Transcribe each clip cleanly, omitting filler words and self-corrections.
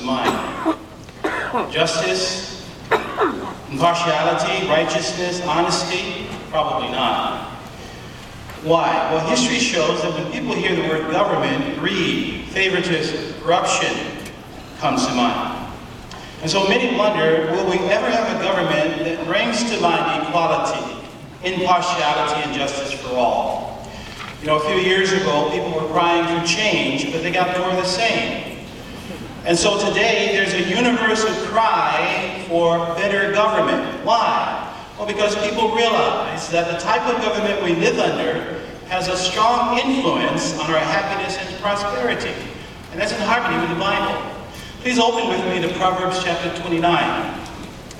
mind. Justice, impartiality, righteousness, honesty? Probably not. Why? Well, history shows that when people hear the word government, greed, favoritism, corruption comes to mind. And so many wonder, will we ever have a government that brings to mind equality, impartiality, and justice for all? You know, a few years ago, people were crying for change, but they got more of the same. And so today, there's a universal cry for better government. Why? Well, because people realize that the type of government we live under has a strong influence on our happiness and prosperity. And that's in harmony with the Bible. Please open with me to Proverbs chapter 29.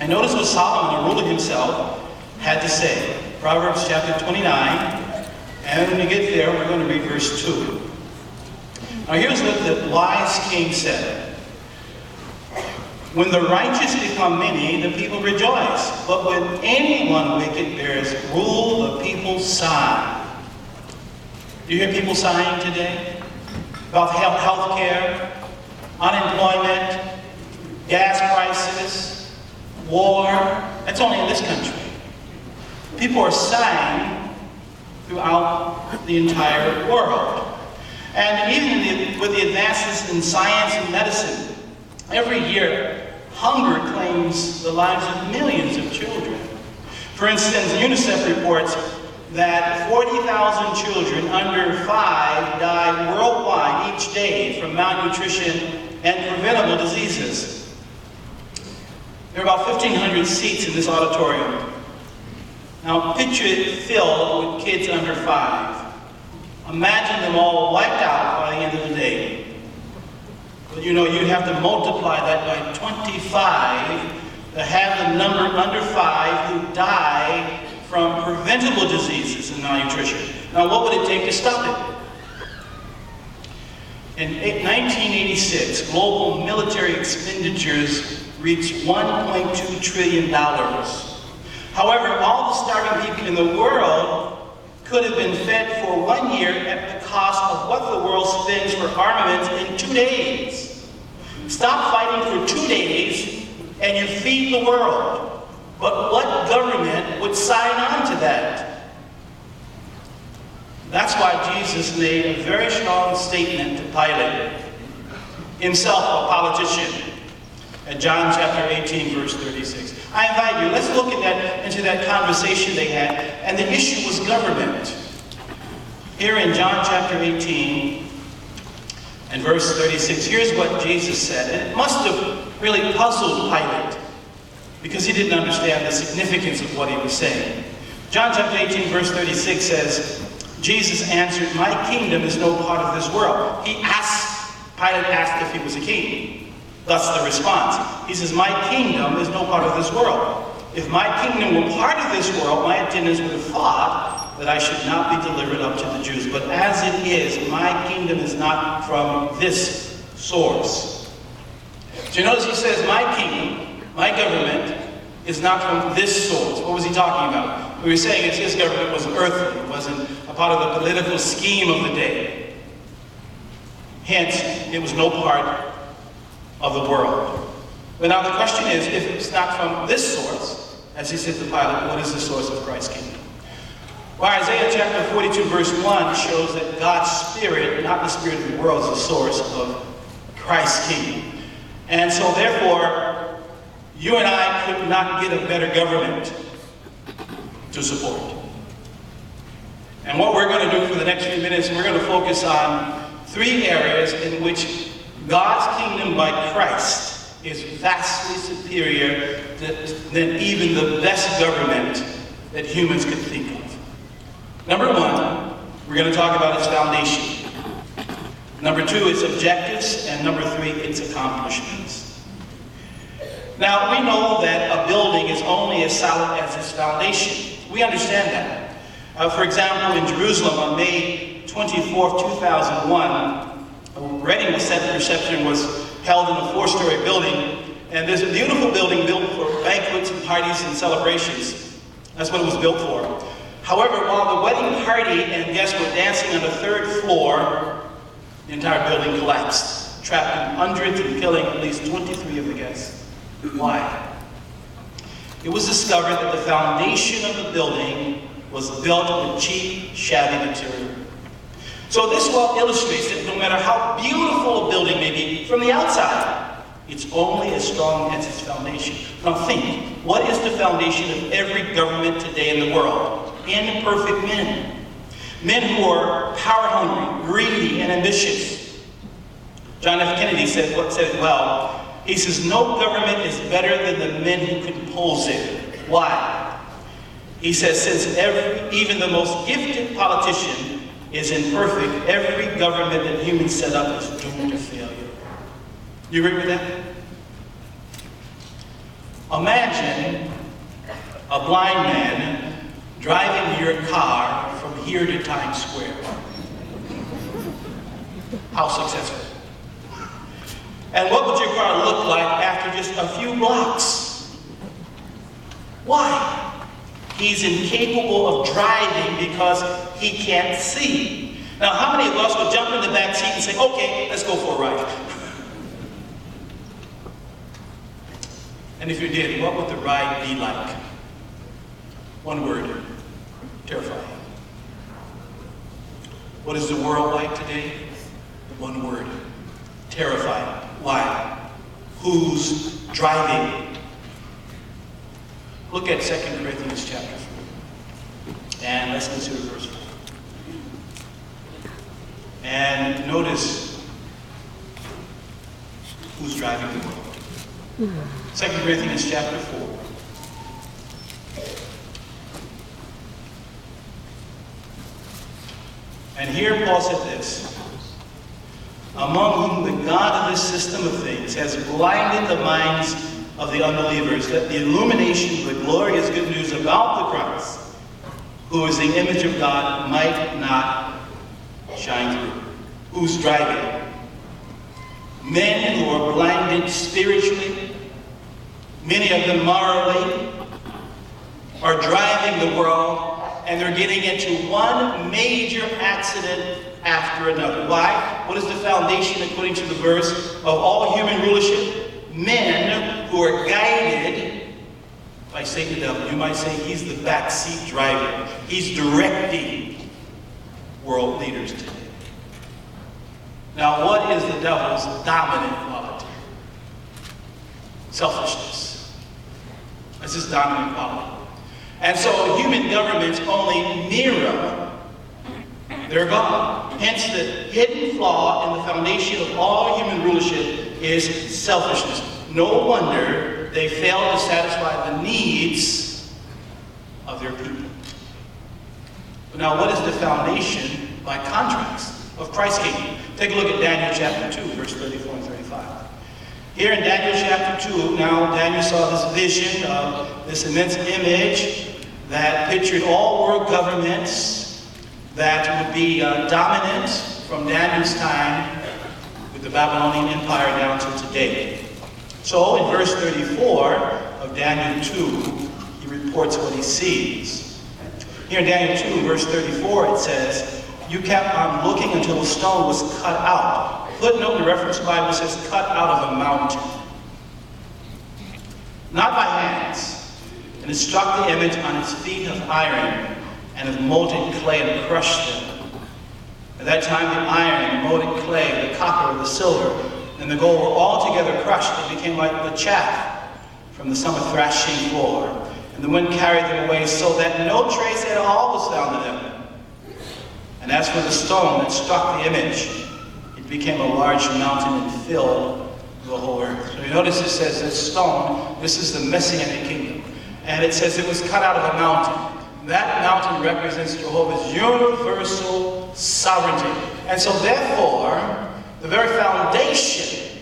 And notice what Solomon, the ruler himself, had to say. Proverbs chapter 29. And when you get there, we're going to read verse 2. Now here's what the wise king said. When the righteous become many, the people rejoice. But when anyone wicked bears rule, the people sigh. Do you hear people sighing today? About health care, unemployment, gas prices, war. That's only in this country. People are sighing throughout the entire world. And even with the advances in science and medicine, every year, hunger claims the lives of millions of children. For instance, UNICEF reports that 40,000 children under 5 die worldwide each day from malnutrition and preventable diseases. There are about 1,500 seats in this auditorium. Now picture it filled with kids under 5. Imagine them all wiped out by the end of the day. But you know, you have to multiply that by 25 to have the number under 5 who die from preventable diseases and malnutrition. Now, what would it take to stop it? In 1986, global military expenditures reached $1.2 trillion. However, all the starving people in the world could have been fed for 1 year at the cost of what the world spends for armaments in 2 days. Stop fighting for 2 days and you feed the world. But what government would sign on to that? That's why Jesus made a very strong statement to Pilate, himself a politician, at John chapter 18, verse 36. I invite you, let's look at into that conversation they had, and the issue was government. Here in John chapter 18 and verse 36, here's what Jesus said, and it must have really puzzled Pilate, because he didn't understand the significance of what he was saying. John chapter 18, verse 36 says, Jesus answered, "My kingdom is no part of this world." Pilate asked if he was a king. Thus the response. He says, "My kingdom is no part of this world. If my kingdom were part of this world, my attendants would have thought that I should not be delivered up to the Jews. But as it is, my kingdom is not from this source." So you notice he says, my kingdom, my government, is not from this source. What was he talking about? We were saying his government was earthly. It wasn't a part of the political scheme of the day. Hence, it was no part of the world. But now the question is, if it's not from this source, as he said to Pilate, what is the source of Christ's kingdom? Well, Isaiah chapter 42, verse 1 shows that God's Spirit, not the spirit of the world, is the source of Christ's kingdom. And so therefore, you and I could not get a better government to support. And what we're going to do for the next few minutes, we're going to focus on 3 areas in which God's kingdom by Christ is vastly superior than even the best government that humans could think of. Number 1, we're going to talk about its foundation. Number 2, its objectives. And number 3, its accomplishments. Now, we know that a building is only as solid as its foundation. We understand that. For example, in Jerusalem on May 24, 2001, a wedding reception was held in a 4-story building, and there's a beautiful building built for banquets and parties and celebrations. That's what it was built for. However, while the wedding party and guests were dancing on the 3rd floor, the entire building collapsed. trapping hundreds and killing at least 23 of the guests. Why? It was discovered that the foundation of the building was built with cheap, shabby material. So this well illustrates that no matter how beautiful a building may be from the outside, it's only as strong as its foundation. Now think, what is the foundation of every government today in the world? Imperfect men. Men who are power-hungry, greedy, and ambitious. John F. Kennedy said it well. He says, no government is better than the men who compose it. Why? He says, since even the most gifted politician is imperfect, every government that humans set up is doomed to failure. You agree with that? Imagine a blind man driving your car from here to Times Square. How successful? And what would your car look like after just a few blocks? Why? He's incapable of driving because he can't see. Now, how many of us would jump in the back seat and say, okay, let's go for a ride? And if you did, what would the ride be like? One word, terrifying. What is the world like today? One word, terrifying. Why? Who's driving? Look at 2 Corinthians chapter 4. And let's consider verse 4. And notice who's driving the world. 2 Corinthians chapter 4. And here Paul said this. Among whom the God of this system of things has blinded the minds of the unbelievers, that the illumination of the glorious good news about the Christ, who is the image of God, might not shine through. Who's driving? Men who are blinded spiritually, many of them morally, are driving the world, and they're getting into one major accident after another. Why? What is the foundation, according to the verse, of all human rulership? Men who are guided by Satan the devil. You might say he's the backseat driver. He's directing world leaders today. Now, what is the devil's dominant quality? Selfishness. That's his dominant quality. And so human governments only mirror their God. Hence, the hidden flaw in the foundation of all human rulership is selfishness. No wonder they fail to satisfy the needs of their people. Now, what is the foundation, by contrast, of Christ's kingdom? Take a look at Daniel chapter 2, verse 34 and 35. Here in Daniel chapter 2, now Daniel saw this vision of this immense image that pictured all world governments that would be dominant from Daniel's time with the Babylonian Empire down to today. So in verse 34 of Daniel 2, he reports what he sees. Here in Daniel 2, verse 34, it says, you kept on looking until a stone was cut out. Footnote, the reference Bible says, cut out of a mountain. Not by hands. And it struck the image on its feet of iron and of molten clay and crushed them. At that time the iron, the molten clay, the copper, the silver, and the gold were all together crushed. They became like the chaff from the summer thrashing floor. And the wind carried them away so that no trace at all was found of them. And as for the stone that struck the image, it became a large mountain and filled the whole earth. So you notice it says this stone, this is the Messianic kingdom. And it says it was cut out of a mountain. That mountain represents Jehovah's universal sovereignty. And so therefore, the very foundation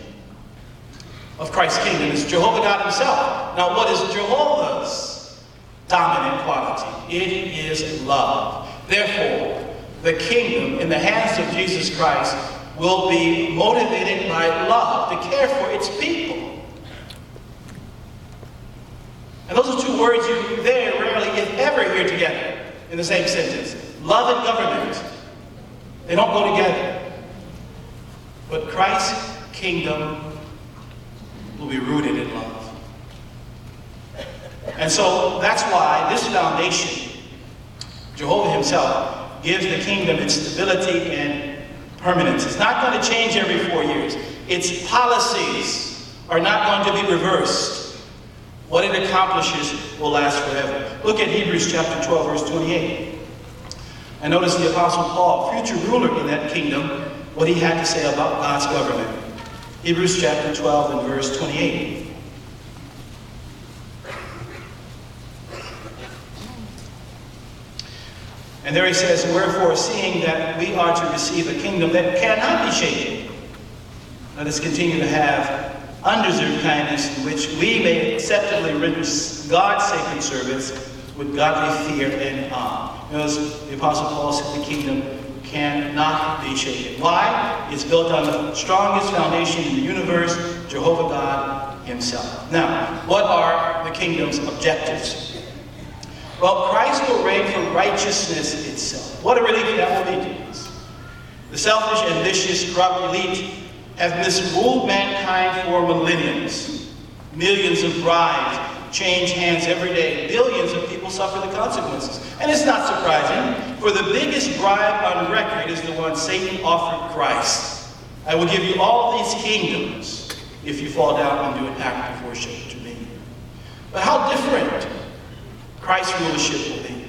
of Christ's kingdom is Jehovah God himself. Now what is Jehovah's dominant quality? It is love. Therefore, the kingdom in the hands of Jesus Christ will be motivated by love to care for its people. And those are two words you very rarely, if ever, hear together in the same sentence. Love and government. They don't go together. But Christ kingdom will be rooted in love. And so that's why this foundation, Jehovah himself, gives the kingdom its stability and permanence. It's not going to change every 4 years. Its policies are not going to be reversed. What it accomplishes will last forever. Look at Hebrews chapter 12, verse 28. And notice the Apostle Paul, future ruler in that kingdom, what he had to say about God's government. Hebrews chapter 12 and verse 28. And there he says, wherefore, seeing that we are to receive a kingdom that cannot be shaken, let us continue to have undeserved kindness, in which we may acceptably render God's sacred service with godly fear and awe. Notice the Apostle Paul said the kingdom cannot be shaken. Why? It's built on the strongest foundation in the universe, Jehovah God himself. Now, what are the kingdom's objectives? Well, Christ will reign for righteousness itself. What a relief that will be to us. The selfish, ambitious, corrupt elite have misruled mankind for millenniums. Millions of bribes change hands every day. Billions of people suffer the consequences. And it's not surprising, for the biggest bribe on record is the one Satan offered Christ. I will give you all these kingdoms if you fall down and do an act of worship to me. But how different Christ's rulership will be.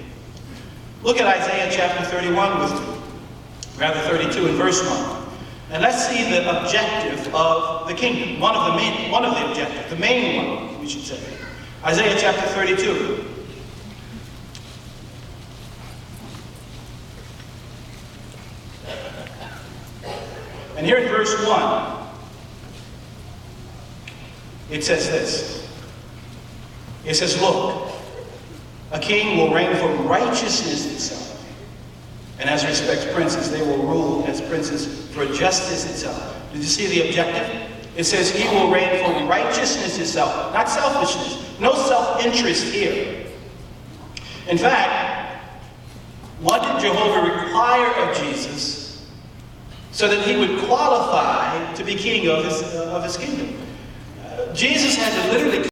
Look at Isaiah chapter 31 with me. Rather 32 and verse 1. And let's see the objective of the kingdom. One of the objectives, the main one, we should say. Isaiah chapter 32. And here in verse 1, it says this. It says, look, a king will reign for righteousness itself. And as respects princes, they will rule as princes for justice itself. Did you see the objective? It says he will reign for righteousness itself, not selfishness. No self-interest here. In fact, what did Jehovah require of Jesus so that he would qualify to be king of his kingdom? Jesus had to literally